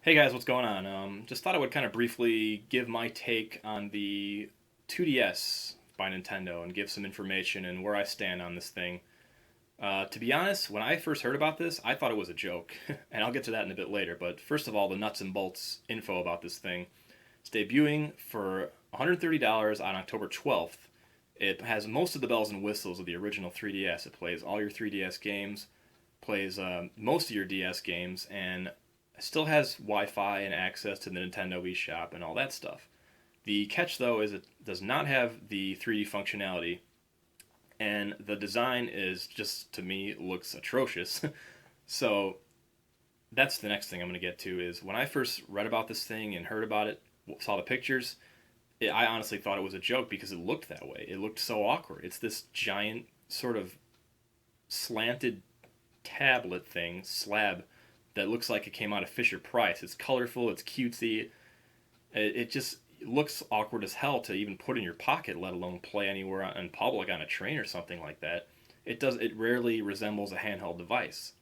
Hey guys, what's going on? Just thought I would kind of briefly give my take on the 2DS by Nintendo and give some information and where I stand on this thing. To be honest, when I first heard about this, I thought it was a joke, and I'll get to that in a bit later. But first of all, the nuts and bolts info about this thing. It's debuting for $130 on October 12th. It has most of the bells and whistles of the original 3DS. It plays all your 3DS games, plays most of your DS games, and still has Wi-Fi and access to the Nintendo eShop and all that stuff. The catch though is it does not have the 3D functionality, and the design is just to me looks atrocious. So that's the next thing I'm going to get to is when I first read about this thing and heard about it, saw the pictures, I honestly thought it was a joke because it looked that way. It looked so awkward. It's this giant sort of slanted tablet thing, slab, that looks like it came out of Fisher Price. It's colorful, it's cutesy. It just looks awkward as hell to even put in your pocket, let alone play anywhere in public on a train or something like that. It rarely resembles a handheld device.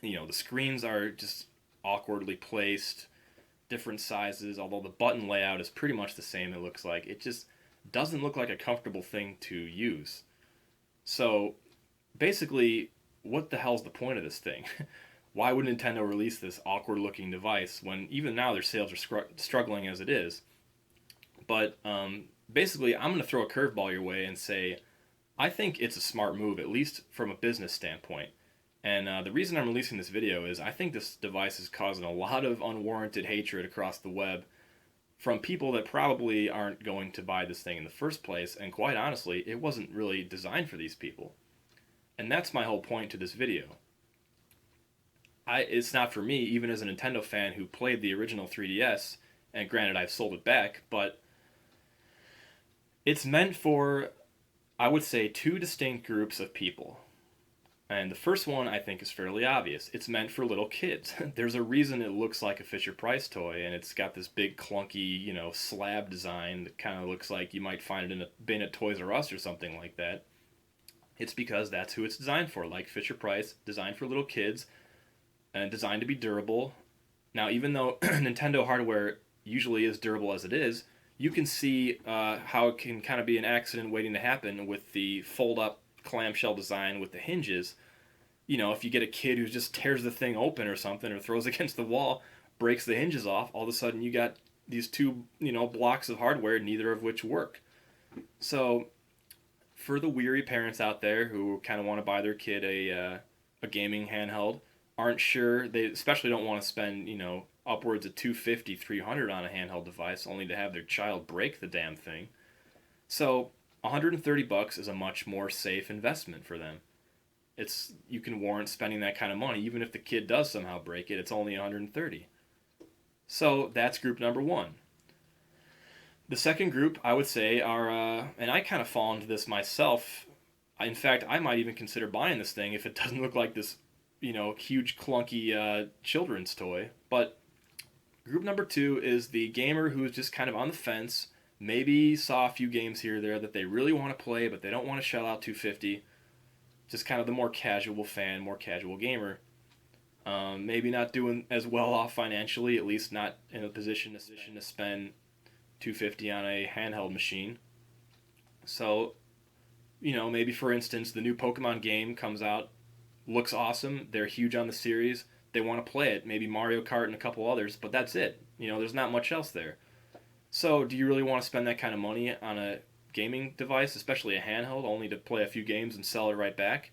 The screens are just awkwardly placed, different sizes, although the button layout is pretty much the same, it looks like. It just doesn't look like a comfortable thing to use. So basically, what the hell's the point of this thing? Why would Nintendo release this awkward looking device when even now their sales are struggling as it is? But basically, I'm going to throw a curveball your way and say I think it's a smart move, at least from a business standpoint. And the reason I'm releasing this video is I think this device is causing a lot of unwarranted hatred across the web from people that probably aren't going to buy this thing in the first place. And quite honestly, it wasn't really designed for these people. And that's my whole point to this video. It's not for me, even as a Nintendo fan who played the original 3DS, and granted I've sold it back, but it's meant for, I would say, two distinct groups of people. And the first one I think is fairly obvious. It's meant for little kids. There's a reason it looks like a Fisher Price toy, and it's got this big clunky, slab design that kind of looks like you might find it in a bin at Toys R Us or something like that. It's because that's who it's designed for, like Fisher Price, designed for little kids and designed to be durable. Now, even though Nintendo hardware usually is durable as it is, you can see how it can kind of be an accident waiting to happen with the fold up clamshell design with the hinges. If you get a kid who just tears the thing open or something or throws it against the wall, breaks the hinges off, all of a sudden you got these two, blocks of hardware, neither of which work. So, for the weary parents out there who kind of want to buy their kid a gaming handheld, aren't sure, they especially don't want to spend, upwards of 250, 300 on a handheld device only to have their child break the damn thing. So, $130 is a much more safe investment for them. You can warrant spending that kind of money even if the kid does somehow break it. It's only 130. So, that's group number 1. The second group, I would say, are, and I kind of fall into this myself. In fact, I might even consider buying this thing if it doesn't look like this, huge clunky children's toy. But group number 2 is the gamer who's just kind of on the fence. Maybe saw a few games here or there that they really want to play, but they don't want to shell out 250. Just kind of the more casual fan, more casual gamer. Maybe not doing as well off financially, at least not in a position to spend 250 on a handheld machine. So, maybe for instance, the new Pokemon game comes out, looks awesome. They're huge on the series. They want to play it. Maybe Mario Kart and a couple others, but that's it. There's not much else there. So, do you really want to spend that kind of money on a gaming device, especially a handheld, only to play a few games and sell it right back?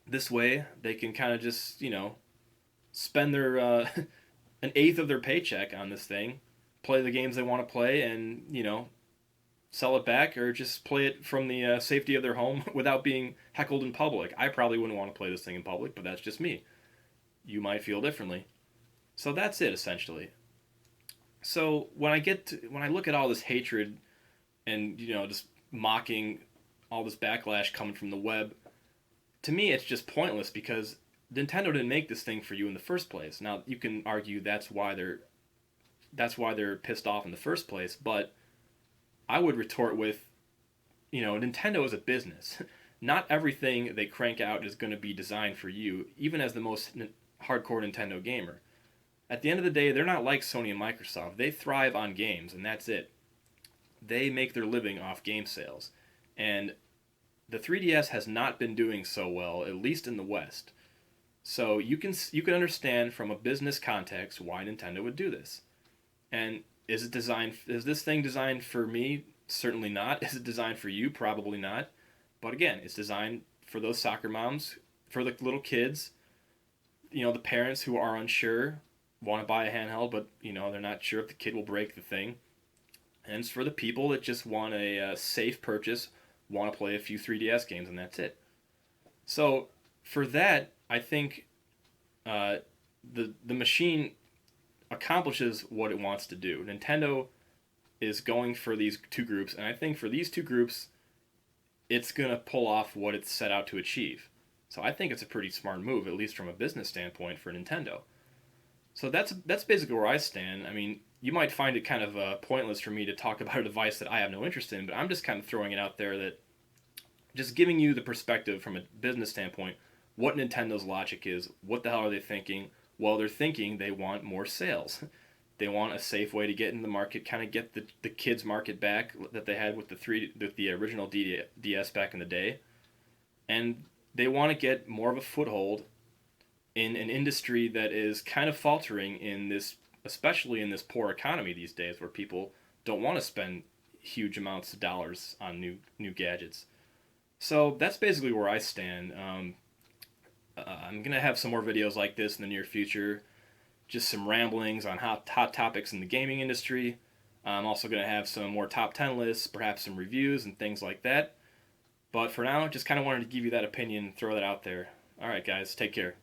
This way, they can kind of just, spend their an eighth of their paycheck on this thing, play the games they want to play, and sell it back, or just play it from the safety of their home without being heckled in public. I probably wouldn't want to play this thing in public, but that's just me. You might feel differently. So that's it essentially. So when I look at all this hatred and just mocking, all this backlash coming from the web, to me it's just pointless because Nintendo didn't make this thing for you in the first place. Now you can argue that's why they're pissed off in the first place, but I would retort with, Nintendo is a business. Not everything they crank out is going to be designed for you, even as the most hardcore Nintendo gamer. at the end of the day, they're not like Sony and Microsoft. They thrive on games, and that's it. They make their living off game sales. And the 3DS has not been doing so well, at least in the West. So you can understand from a business context why Nintendo would do this. And is this thing designed for me? Certainly not. Is it designed for you? Probably not. But again, it's designed for those soccer moms, for the little kids, the parents who are unsure, want to buy a handheld, but they're not sure if the kid will break the thing. And it's for the people that just want a safe purchase, want to play a few 3DS games, and that's it. So for that, I think the machine accomplishes what it wants to do. Nintendo is going for these two groups, and I think for these two groups, it's going to pull off what it's set out to achieve. So I think it's a pretty smart move, at least from a business standpoint, for Nintendo. So that's basically where I stand. I mean, you might find it kind of pointless for me to talk about a device that I have no interest in, but I'm just kind of throwing it out there, that just giving you the perspective from a business standpoint, what Nintendo's logic is, what the hell are they thinking? Well, they're thinking they want more sales. They want a safe way to get in the market, kind of get the kids market back that they had with the original DS back in the day, and they want to get more of a foothold in an industry that is kind of faltering in this, especially in this poor economy these days, where people don't want to spend huge amounts of dollars on new gadgets. So that's basically where I stand. I'm gonna have some more videos like this in the near future, just some ramblings on hot topics in the gaming industry. I'm also gonna have some more top 10 lists, perhaps some reviews and things like that. But for now, just kind of wanted to give you that opinion, throw that out there. All right, guys, take care.